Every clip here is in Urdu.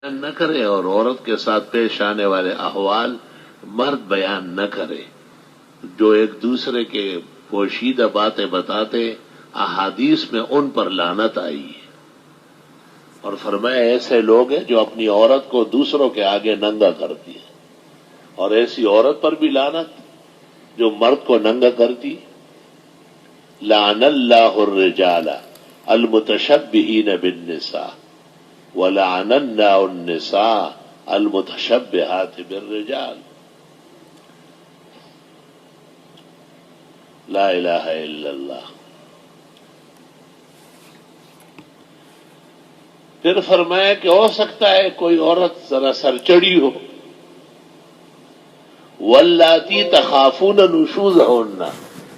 نہ کرے اور عورت کے ساتھ پیش آنے والے احوال مرد بیان نہ کرے، جو ایک دوسرے کے پوشیدہ باتیں بتاتے احادیث میں ان پر لعنت آئی ہے، اور فرمایا ایسے لوگ ہیں جو اپنی عورت کو دوسروں کے آگے ننگا کرتی ہے، اور ایسی عورت پر بھی لعنت جو مرد کو ننگا کرتی۔ لعن اللہ الرجال المتشبہین بالنساء وَلَعَنَ اللَّهُ النِّسَاءَ الْمُتَشَبِّهَاتِ بِالرِّجَالِ۔ لا الہ الا اللہ۔ پھر فرمایا کہ ہو سکتا ہے کوئی عورت ذرا سرچڑی ہو، وَاللَّاتِي تَخَافُونَ نُشُوزَهُنَّ،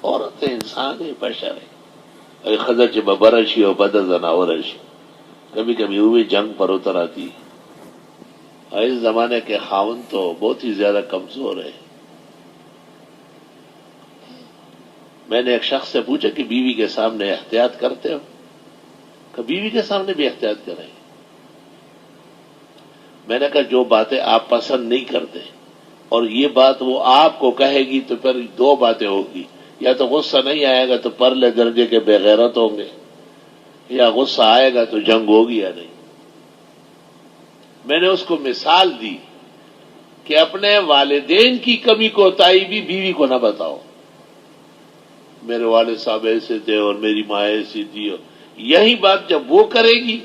عورتیں انسان ہے، بشر ہے، خدچ ببرشی و بد زناورشی، کبھی کبھی ہوئی جنگ پر اتر آتی۔ اس زمانے کے خاوند تو بہت ہی زیادہ کمزور ہے۔ میں نے ایک شخص سے پوچھا کہ بیوی کے سامنے احتیاط کرتے ہو؟ کہ بیوی کے سامنے بھی احتیاط کریں۔ میں نے کہا جو باتیں آپ پسند نہیں کرتے اور یہ بات وہ آپ کو کہے گی تو پھر دو باتیں ہوگی، یا تو غصہ نہیں آئے گا تو پرلے درجے کے بے غیرت ہوں گے، یا غصہ آئے گا تو جنگ ہوگی یا نہیں۔ میں نے اس کو مثال دی کہ اپنے والدین کی کمی کوتاہی بھی بیوی کو نہ بتاؤ، میرے والد صاحب ایسے تھے اور میری ماں ایسی تھی، یہی بات جب وہ کرے گی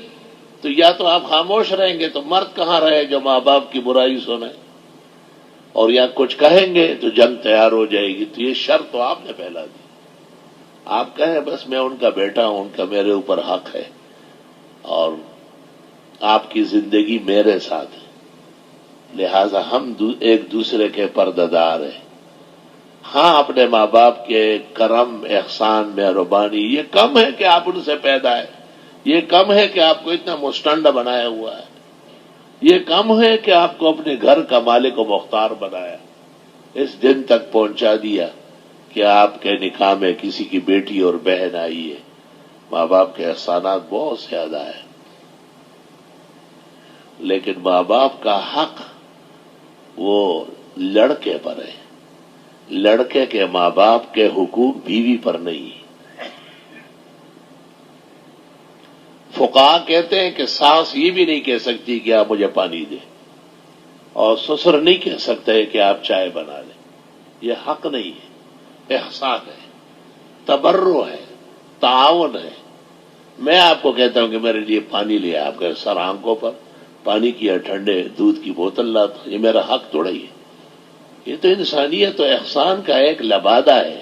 تو یا تو آپ خاموش رہیں گے، تو مرد کہاں رہے جو ماں باپ کی برائی سنے، اور یا کچھ کہیں گے تو جنگ تیار ہو جائے گی۔ تو یہ شرط تو آپ نے پہلا دی، آپ کہیں بس میں ان کا بیٹا ہوں، ان کا میرے اوپر حق ہے اور آپ کی زندگی میرے ساتھ ہے، لہذا ہم ایک دوسرے کے پردہ دار ہیں۔ ہاں اپنے ماں باپ کے کرم، احسان، مہربانی یہ کم ہے کہ آپ ان سے پیدا ہے، یہ کم ہے کہ آپ کو اتنا مستنڈ بنایا ہوا ہے، یہ کم ہے کہ آپ کو اپنے گھر کا مالک و مختار بنایا، اس دن تک پہنچا دیا کہ آپ کے نکاح میں کسی کی بیٹی اور بہن آئی ہے۔ ماں باپ کے احسانات بہت زیادہ ہیں، لیکن ماں باپ کا حق وہ لڑکے پر ہے، لڑکے کے ماں باپ کے حقوق بیوی پر نہیں۔ فقہا کہتے ہیں کہ ساس یہ بھی نہیں کہہ سکتی کہ آپ مجھے پانی دیں، اور سسر نہیں کہہ سکتے کہ آپ چائے بنا لیں، یہ حق نہیں ہے، احسان ہے، تبرع ہے، تعاون ہے۔ میں آپ کو کہتا ہوں کہ میرے لیے پانی لیا، آپ کے سر آنکھوں پر پانی کیا، ٹھنڈے دودھ کی بوتل لاتا، یہ میرا حق تھوڑا ہی ہے، یہ تو انسانیت و احسان کا ایک لبادہ ہے۔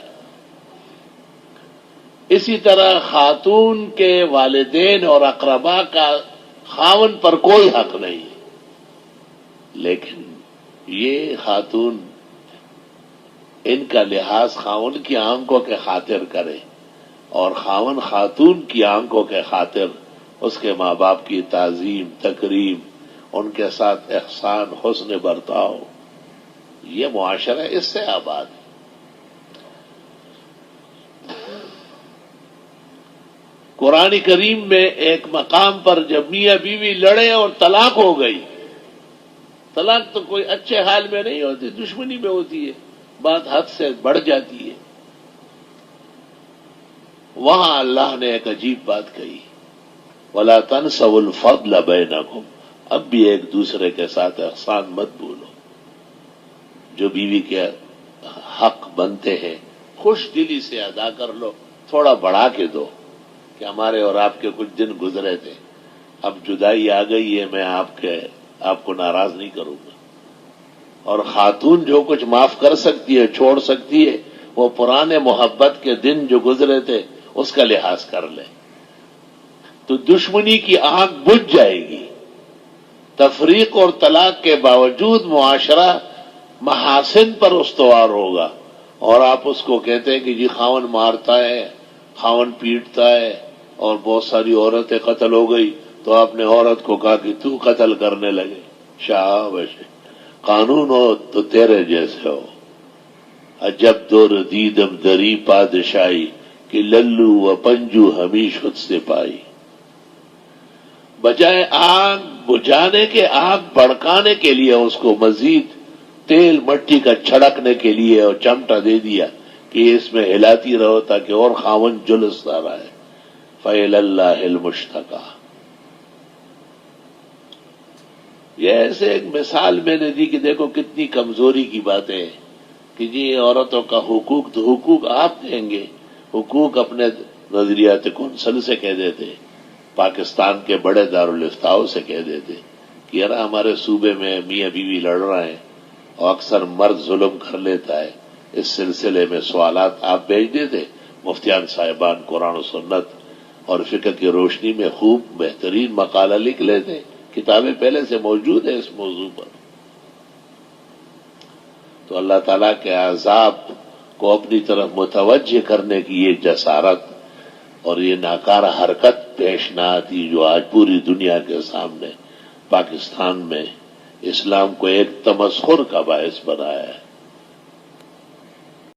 اسی طرح خاتون کے والدین اور اقربا کا خاون پر کوئی حق نہیں، لیکن یہ خاتون ان کا لحاظ خاون کی آنکھوں کے خاطر کرے، اور خاون خاتون کی آنکھوں کے خاطر اس کے ماں باپ کی تعظیم، تکریم، ان کے ساتھ احسان، حسن برتاؤ، یہ معاشرہ اس سے آباد ہے۔ قرآن کریم میں ایک مقام پر جب میاں بیوی لڑے اور طلاق ہو گئی، طلاق تو کوئی اچھے حال میں نہیں ہوتی، دشمنی میں ہوتی ہے، بات حد سے بڑھ جاتی ہے، وہاں اللہ نے ایک عجیب بات کہی، وَلَا تَنْسَوُا الْفَضْلَ بَيْنَكُمْ، اب بھی ایک دوسرے کے ساتھ احسان مت بھولو، جو بیوی کے حق بنتے ہیں خوش دلی سے ادا کر لو، تھوڑا بڑھا کے دو کہ ہمارے اور آپ کے کچھ دن گزرے تھے، اب جدائی آ گئی ہے، میں آپ کو ناراض نہیں کروں گا، اور خاتون جو کچھ معاف کر سکتی ہے، چھوڑ سکتی ہے، وہ پرانے محبت کے دن جو گزرے تھے اس کا لحاظ کر لے، تو دشمنی کی آنکھ بجھ جائے گی۔ تفریق اور طلاق کے باوجود معاشرہ محاسن پر استوار ہوگا، اور آپ اس کو کہتے ہیں کہ جی خاون مارتا ہے، خاون پیٹتا ہے، اور بہت ساری عورتیں قتل ہو گئی، تو آپ نے عورت کو کہا کہ تو قتل کرنے لگے، شاباش، قانون ہو تو تیرے جیسے ہو، عجب دور دیدم دری پادشاہی کہ للو و پنجو ہمیش خود سے پائی۔ بجائے آگ بجھانے کے آگ بھڑکانے کے لیے اس کو مزید تیل مٹی کا چھڑکنے کے لیے اور چمٹا دے دیا کہ اس میں ہلاتی رہو تاکہ اور خاون جلستا رہے. فَإِلَى اللَّهِ الْمُشْتَكَى. یہ ایسے ایک مثال میں نے دی کہ دیکھو کتنی کمزوری کی باتیں ہیں کہ جی عورتوں کا حقوق تو حقوق آپ دیں گے، حقوق اپنے نظریات کونسل سے کہہ دیتے، پاکستان کے بڑے دارالفتاؤں سے کہہ دیتے کہ یار ہمارے صوبے میں میاں بیوی لڑ رہے ہیں اور اکثر مرد ظلم کر لیتا ہے، اس سلسلے میں سوالات آپ بھیج دیتے، مفتیان صاحبان قرآن و سنت اور فقہ کی روشنی میں خوب بہترین مقالہ لکھ لیتے، کتابیں پہلے سے موجود ہیں اس موضوع پر. تو اللہ تعالیٰ کے عذاب کو اپنی طرف متوجہ کرنے کی یہ جسارت اور یہ ناکارہ حرکت پیش نہ آتی جو آج پوری دنیا کے سامنے پاکستان میں اسلام کو ایک تمسخر کا باعث بنایا ہے.